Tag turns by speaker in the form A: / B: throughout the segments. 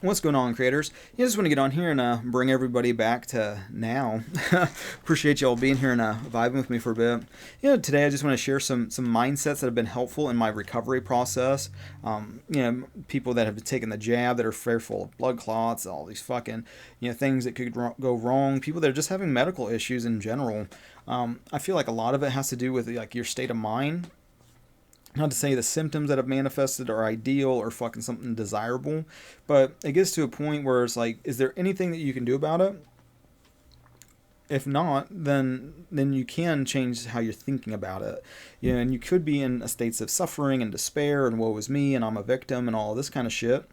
A: What's going on, creators? I just want to get on here and bring everybody back to now. Appreciate y'all being here and vibing with me for a bit. Today I just want to share some mindsets that have been helpful in my recovery process. People that have taken the jab that are fearful of blood clots, all these fucking things that could go wrong. People that are just having medical issues in general. I feel like a lot of it has to do with like your state of mind. Not to say the symptoms that have manifested are ideal or fucking something desirable, but it gets to a point where it's like, is there anything that you can do about it? If not, then you can change how you're thinking about it. And you could be in a states of suffering and despair and woe is me and I'm a victim and all this kind of shit.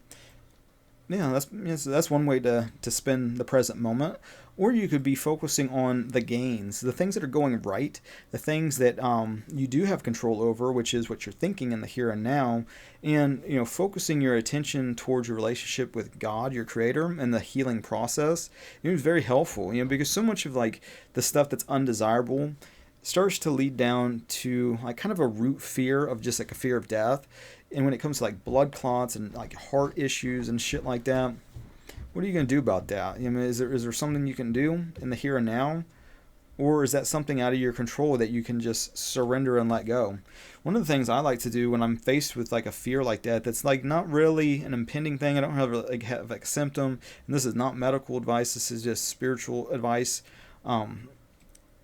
A: Yeah, that's one way to spend the present moment. Or you could be focusing on the gains, the things that are going right, the things that you do have control over, which is what you're thinking in the here and now, and focusing your attention towards your relationship with God, your Creator, and the healing process. It's very helpful, because so much of like the stuff that's undesirable starts to lead down to like kind of a root fear of just like a fear of death. And when it comes to like blood clots and like heart issues and shit like that, what are you going to do about that? Is there something you can do in the here and now? Or is that something out of your control that you can just surrender and let go? One of the things I like to do when I'm faced with like a fear like that, that's like not really an impending thing. I don't have like a symptom. And this is not medical advice. This is just spiritual advice.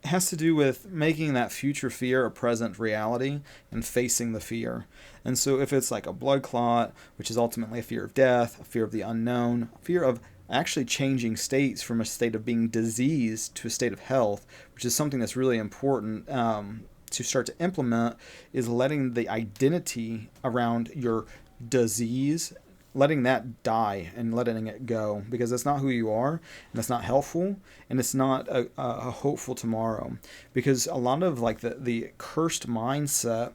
A: Has to do with making that future fear a present reality and facing the fear. And so if it's like a blood clot, which is ultimately a fear of death, a fear of the unknown, a fear of actually changing states from a state of being diseased to a state of health, which is something that's really important to start to implement, is letting the identity around your disease, letting that die and letting it go, because that's not who you are, and that's not helpful, and it's not a hopeful tomorrow. Because a lot of like the cursed mindset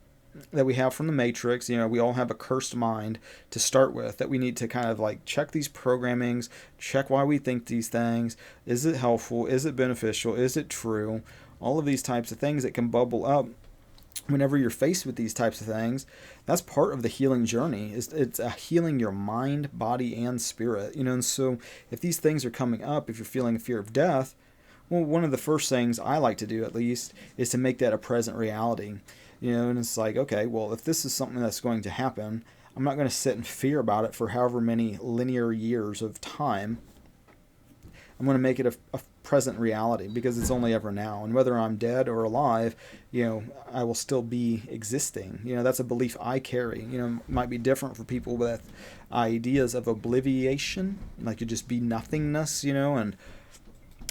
A: that we have from the Matrix, we all have a cursed mind to start with, that we need to kind of like check these programmings, check why we think these things. Is it helpful? Is it beneficial? Is it true? All of these types of things that can bubble up whenever you're faced with these types of things. That's part of the healing journey. It's healing your mind, body, and spirit. And so if these things are coming up, if you're feeling a fear of death, well, one of the first things I like to do, at least, is to make that a present reality. And it's like, okay, well, if this is something that's going to happen, I'm not going to sit in fear about it for however many linear years of time. I'm going to make it a present reality, because it's only ever now. And whether I'm dead or alive, I will still be existing. That's a belief I carry. It might be different for people with ideas of obliviation, like you just be nothingness, and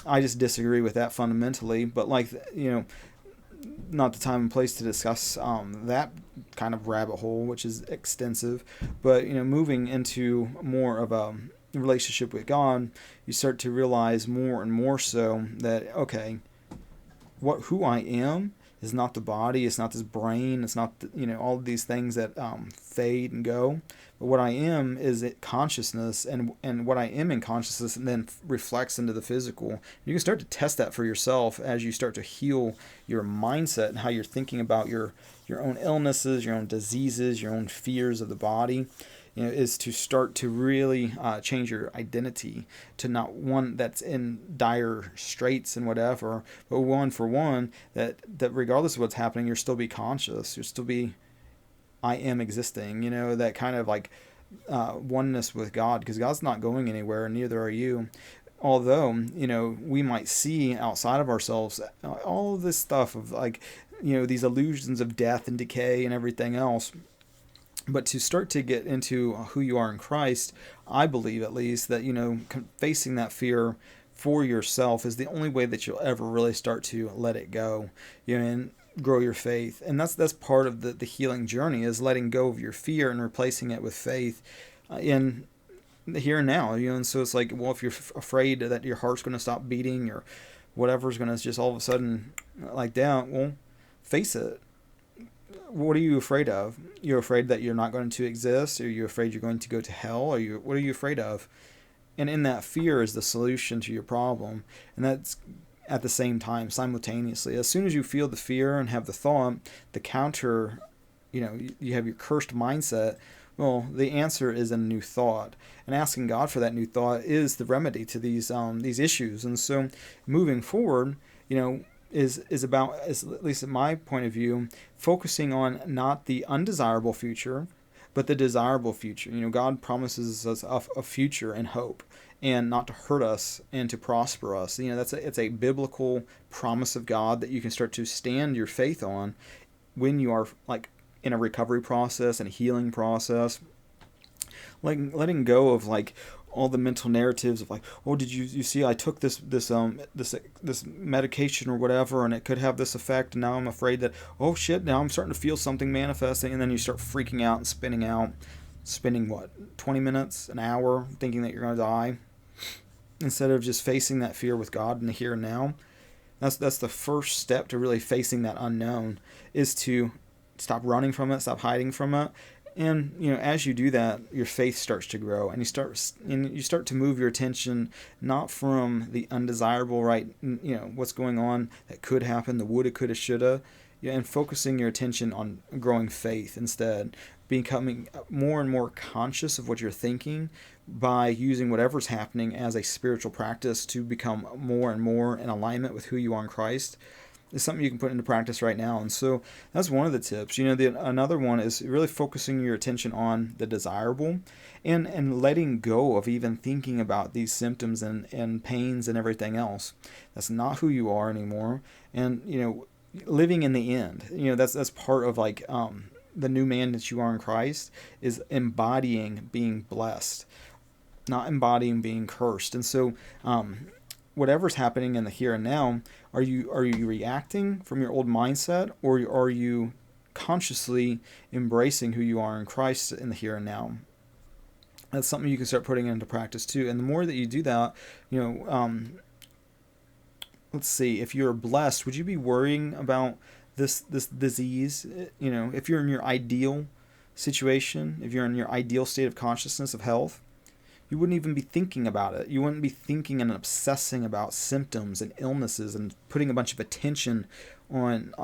A: I just disagree with that fundamentally. But like, not the time and place to discuss that kind of rabbit hole, which is extensive. But moving into more of a relationship with God, you start to realize more and more so that, okay, who I am is not the body, it's not this brain, it's not all of these things that fade and go. But what I am is consciousness, and what I am in consciousness, and then reflects into the physical. You can start to test that for yourself as you start to heal your mindset and how you're thinking about your own illnesses, your own diseases, your own fears of the body. Is to start to really change your identity to not one that's in dire straits and whatever, but one for one that regardless of what's happening, you'll still be conscious. You'll still be, I am existing. That kind of like oneness with God, because God's not going anywhere, and neither are you. Although, we might see outside of ourselves all of this stuff of like, these illusions of death and decay and everything else. But to start to get into who you are in Christ, I believe at least that, facing that fear for yourself is the only way that you'll ever really start to let it go, and grow your faith. And that's part of the healing journey, is letting go of your fear and replacing it with faith in the here and now. And so it's like, well, if you're afraid that your heart's going to stop beating or whatever's going to just all of a sudden like that, well, face it. What are you afraid of? You're afraid that you're not going to exist? Are you afraid you're going to go to hell? What are you afraid of? And in that, fear is the solution to your problem. And that's at the same time, simultaneously. As soon as you feel the fear and have the thought, the counter, you have your cursed mindset, Well, the answer is a new thought, and asking God for that new thought is the remedy to these issues. And so, moving forward, is about, as at least in my point of view, focusing on not the undesirable future, but the desirable future. God promises us a future and hope, and not to hurt us and to prosper us. It's a biblical promise of God that you can start to stand your faith on when you are like in a recovery process and a healing process, like letting go of like all the mental narratives of like, oh, did you see I took this medication or whatever, and it could have this effect, and now I'm afraid that, oh shit, now I'm starting to feel something manifesting, and then you start freaking out and spending what, 20 minutes, an hour, thinking that you're going to die, instead of just facing that fear with God in the here and now. That's the first step to really facing that unknown, is to stop running from it, stop hiding from it. And as you do that, your faith starts to grow, and you start to move your attention not from the undesirable, right? What's going on that could happen, the woulda, coulda, shoulda, and focusing your attention on growing faith instead, becoming more and more conscious of what you're thinking by using whatever's happening as a spiritual practice to become more and more in alignment with who you are in Christ. Is something you can put into practice right now. And so that's one of the tips. Another one is really focusing your attention on the desirable, and letting go of even thinking about these symptoms and pains and everything else. That's not who you are anymore. And living in the end, that's part of like the new man that you are in Christ, is embodying being blessed, not embodying being cursed. And so whatever's happening in the here and now, are you reacting from your old mindset, or are you consciously embracing who you are in Christ in the here and now? That's something you can start putting into practice too. And the more that you do that, let's see, if you're blessed, would you be worrying about this disease? If you're in your ideal situation, if you're in your ideal state of consciousness of health, you wouldn't even be thinking about it. You wouldn't be thinking and obsessing about symptoms and illnesses and putting a bunch of attention on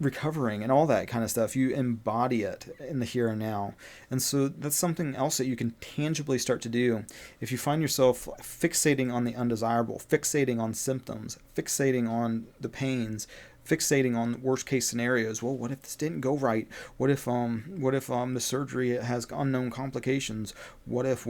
A: recovering and all that kind of stuff. You embody it in the here and now. And so that's something else that you can tangibly start to do. If you find yourself fixating on the undesirable, fixating on symptoms, fixating on the pains, fixating on worst case scenarios. Well, what if this didn't go right? What if the surgery has unknown complications? What if?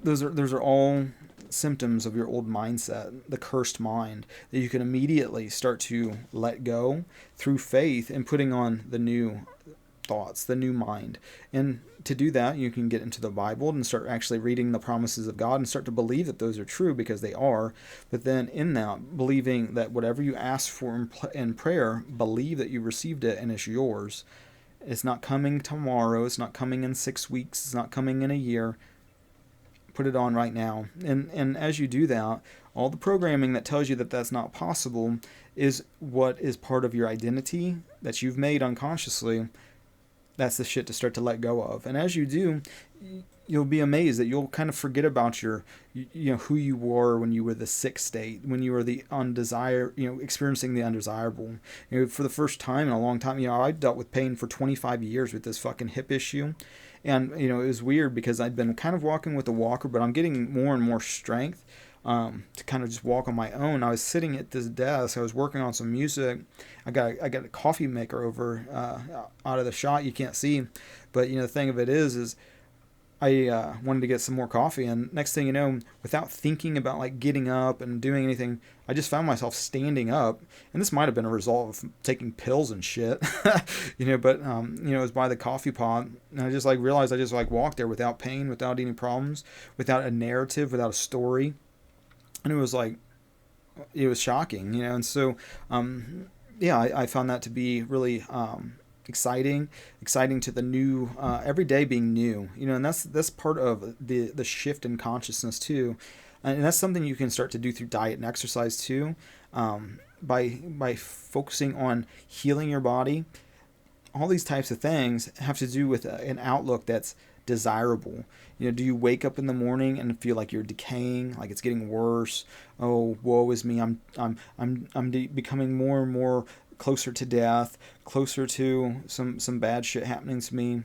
A: Those are all symptoms of your old mindset, the cursed mind, that you can immediately start to let go through faith and putting on the new thoughts, the new mind. And to do that, you can get into the Bible and start actually reading the promises of God and start to believe that those are true, because they are. But then in that, believing that whatever you ask for in prayer, believe that you received it and it's yours. It's not coming tomorrow. It's not coming in 6 weeks. It's not coming in a year. Put it on right now. And as you do that, all the programming that tells you that that's not possible is what is part of your identity that you've made unconsciously. That's the shit to start to let go of. And as you do, you'll be amazed that you'll kind of forget about your, who you were when you were the sick state, when you were the experiencing the undesirable. For the first time in a long time, I dealt with pain for 25 years with this fucking hip issue. And, it was weird because I'd been kind of walking with a walker, but I'm getting more and more strength to kind of just walk on my own. I was sitting at this desk. I was working on some music. I got a coffee maker over out of the shot. You can't see, but the thing of it is I wanted to get some more coffee, and next thing you know, without thinking about like getting up and doing anything, I just found myself standing up. And this might have been a result of taking pills and shit, but it was by the coffee pot, and I just realized I just walked there without pain, without any problems, without a narrative, without a story. And it was shocking, and so, I found that to be really exciting to the new, every day being new, and that's part of the shift in consciousness too. And that's something you can start to do through diet and exercise too, by focusing on healing your body. All these types of things have to do with an outlook that's desirable. Do you wake up in the morning and feel like you're decaying, like it's getting worse? Oh, woe is me! I'm becoming more and more closer to death, closer to some bad shit happening to me.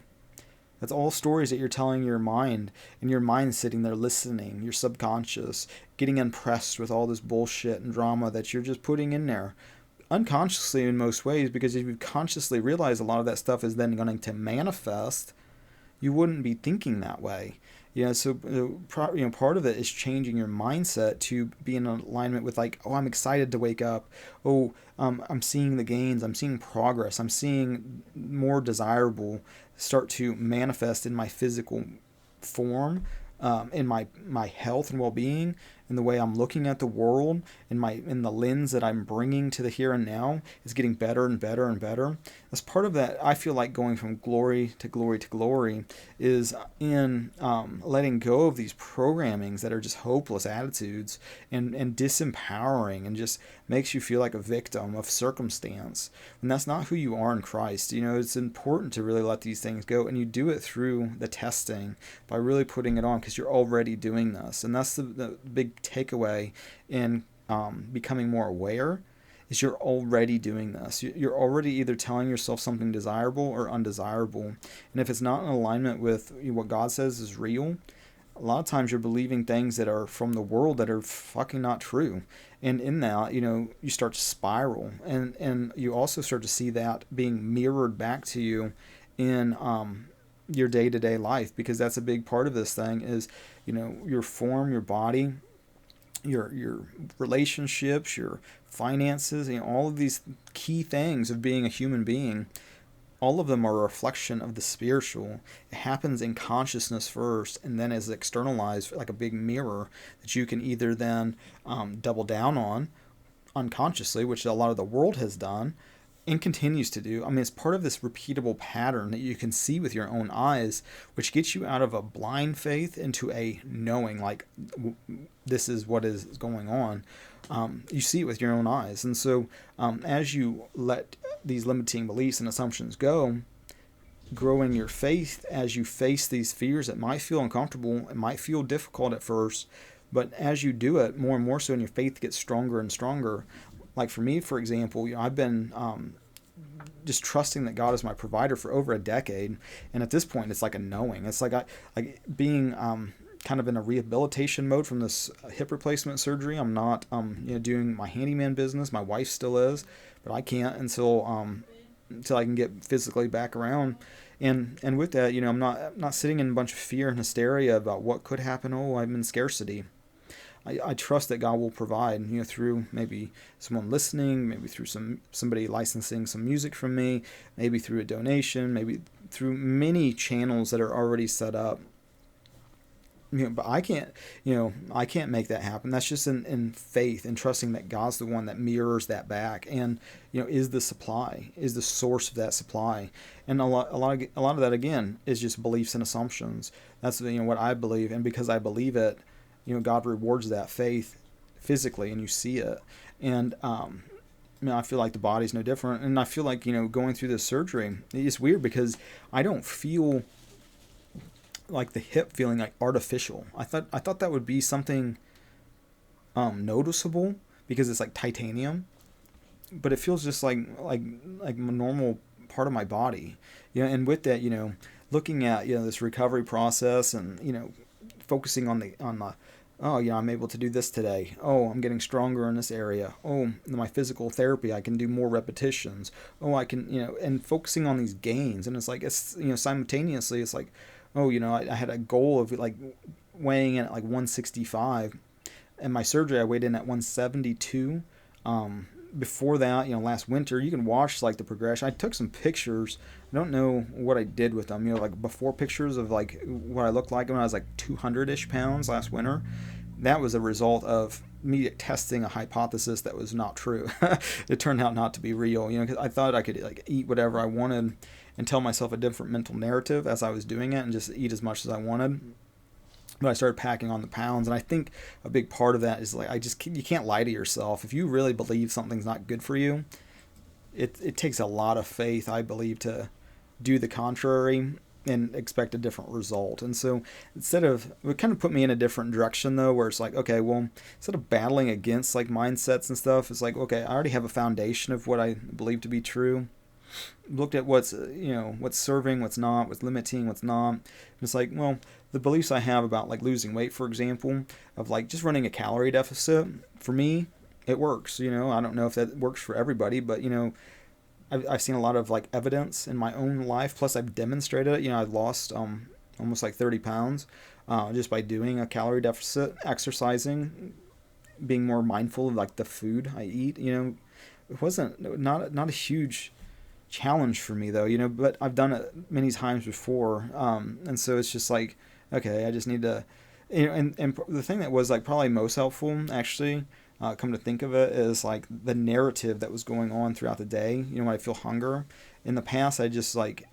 A: That's all stories that you're telling your mind, and your mind's sitting there listening, your subconscious, getting impressed with all this bullshit and drama that you're just putting in there. Unconsciously in most ways, because if you consciously realize a lot of that stuff is then going to manifest, you wouldn't be thinking that way. So part of it is changing your mindset to be in alignment with like, oh, I'm excited to wake up. Oh, I'm seeing the gains. I'm seeing progress. I'm seeing more desirable start to manifest in my physical form, in my health and well-being, in the way I'm looking at the world, in the lens that I'm bringing to the here and now is getting better and better and better. As part of that, I feel like going from glory to glory to glory is in letting go of these programmings that are just hopeless attitudes and disempowering and just makes you feel like a victim of circumstance. And that's not who you are in Christ. It's important to really let these things go, and you do it through the testing by really putting it on, because you're already doing this. And that's the big takeaway in becoming more aware, is you're already doing this. You're already either telling yourself something desirable or undesirable. And if it's not in alignment with what God says is real, a lot of times you're believing things that are from the world that are fucking not true. And in that, you start to spiral. And you also start to see that being mirrored back to you in your day-to-day life, because that's a big part of this thing is, your form, your body, your relationships, your finances, all of these key things of being a human being. All of them are a reflection of the spiritual. It happens in consciousness first, and then is externalized like a big mirror that you can either then double down on unconsciously, which a lot of the world has done and continues to do. I mean, it's part of this repeatable pattern that you can see with your own eyes, which gets you out of a blind faith into a knowing, like, this is what is going on. You see it with your own eyes. And so as you let these limiting beliefs and assumptions go, growing your faith as you face these fears that might feel uncomfortable, it might feel difficult at first, but as you do it more and more so, and your faith gets stronger and stronger. Like for me, for example, I've been just trusting that God is my provider for over a decade, and at this point, it's like a knowing. It's like being kind of in a rehabilitation mode from this hip replacement surgery. I'm not doing my handyman business. My wife still is, but I can't until I can get physically back around. And with that, I'm not sitting in a bunch of fear and hysteria about what could happen. Oh, I'm in scarcity. I trust that God will provide, through maybe someone listening, maybe through somebody licensing some music from me, maybe through a donation, maybe through many channels that are already set up. But I can't make that happen. That's just in faith and trusting that God's the one that mirrors that back, and is the supply, is the source of that supply. And a lot of that again is just beliefs and assumptions. That's what I believe, and because I believe it, God rewards that faith physically, and you see it. And I feel like the body's no different, and I feel like going through this surgery, it's weird because I don't feel like the hip feeling like artificial. I thought that would be something noticeable because it's like titanium, but it feels just like a normal part of my body. And with that, looking at this recovery process, and focusing on the I'm able to do this today. Oh, I'm getting stronger in this area. Oh, my physical therapy, I can do more repetitions. Oh, I can, and focusing on these gains. And it's like, it's, simultaneously, it's like, oh, I had a goal of like weighing in at like 165. And my surgery, I weighed in at 172. Before that, last winter, you can watch like the progression. I took some pictures. I don't know what I did with them, like before pictures of like what I looked like when I was like 200-ish pounds last winter. That was a result of me testing a hypothesis that was not true. It turned out not to be real, because I thought I could like eat whatever I wanted and tell myself a different mental narrative as I was doing it and just eat as much as I wanted. But I started packing on the pounds, and I think a big part of that is like you can't lie to yourself. If you really believe something's not good for you, it takes a lot of faith, I believe, to do the contrary. and expect a different result. And so instead of, it kind of put me in a different direction though, where it's like, okay, well, instead of battling against like mindsets and stuff, it's like, okay, I already have a foundation of what I believe to be true. Looked at what's, what's serving, what's not, what's limiting, what's not. And it's like, well, the beliefs I have about like losing weight, for example, of like just running a calorie deficit, for me, it works. I don't know if that works for everybody, but I've seen a lot of like evidence in my own life. Plus, I've demonstrated it. I've lost almost like 30 pounds just by doing a calorie deficit, exercising, being more mindful of like the food I eat. It wasn't not a huge challenge for me though. But I've done it many times before, and so it's just like, okay, I just need to, and the thing that was like probably most helpful actually, come to think of it, is like the narrative that was going on throughout the day. When I feel hunger, in the past I just like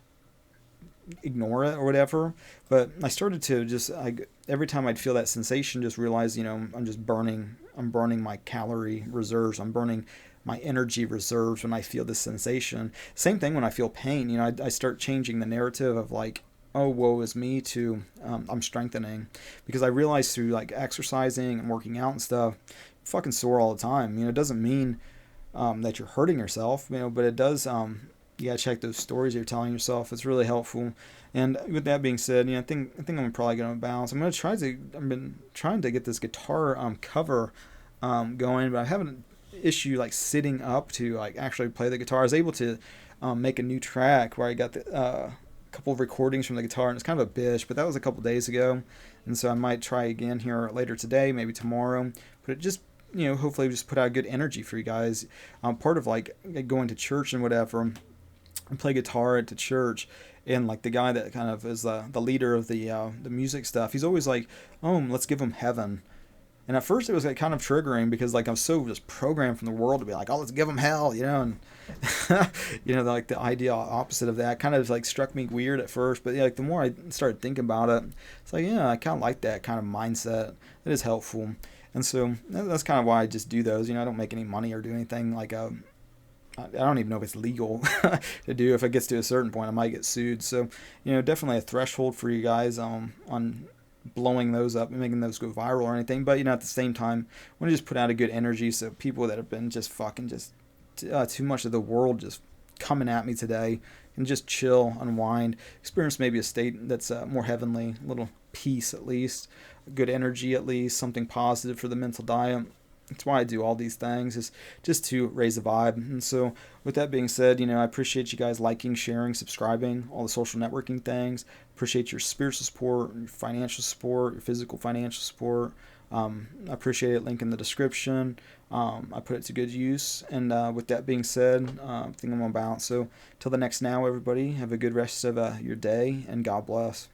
A: ignore it or whatever, but I started to just every time I'd feel that sensation, just realize I'm burning my calorie reserves, I'm burning my energy reserves when I feel this sensation. Same thing when I feel pain. I start changing the narrative of like, oh, woe is me, to I'm strengthening, because I realize through like exercising and working out and stuff, fucking sore all the time. It doesn't mean that you're hurting yourself, but it does. You gotta check those stories you're telling yourself. It's really helpful. And with that being said, I think I'm probably gonna bounce. I've been trying to get this guitar cover going, but I haven't issue like sitting up to like actually play the guitar. I was able to make a new track where I got the couple of recordings from the guitar, and it's kind of a bitch, but that was a couple days ago, and so I might try again here later today, maybe tomorrow. But it just, hopefully just put out good energy for you guys. Part of like going to church and whatever, I play guitar at the church, and like the guy that kind of is the leader of the music stuff, he's always like, oh, let's give him heaven. And at first it was like kind of triggering, because like I'm so just programmed from the world to be like, oh, let's give them hell, and like the idea opposite of that kind of like struck me weird at first. But yeah, like the more I started thinking about it, it's like, yeah, I kind of like that kind of mindset. It is helpful. And so that's kind of why I just do those. I don't make any money or do anything like I don't even know if it's legal to do. If it gets to a certain point, I might get sued. So, definitely a threshold for you guys on blowing those up and making those go viral or anything. But, at the same time, I want to just put out a good energy so people that have been just fucking just too much of the world just coming at me today can just chill, unwind, experience maybe a state that's more heavenly, a little peace at least, good energy at least, something positive for the mental diet. That's why I do all these things, is just to raise the vibe. And so with that being said, I appreciate you guys liking, sharing, subscribing, all the social networking things. Appreciate your spiritual support, your financial support, your physical financial support. I appreciate it. Link in the description. I put it to good use. And with that being said, I think I'm about. So till the next now, everybody, have a good rest of your day, and God bless.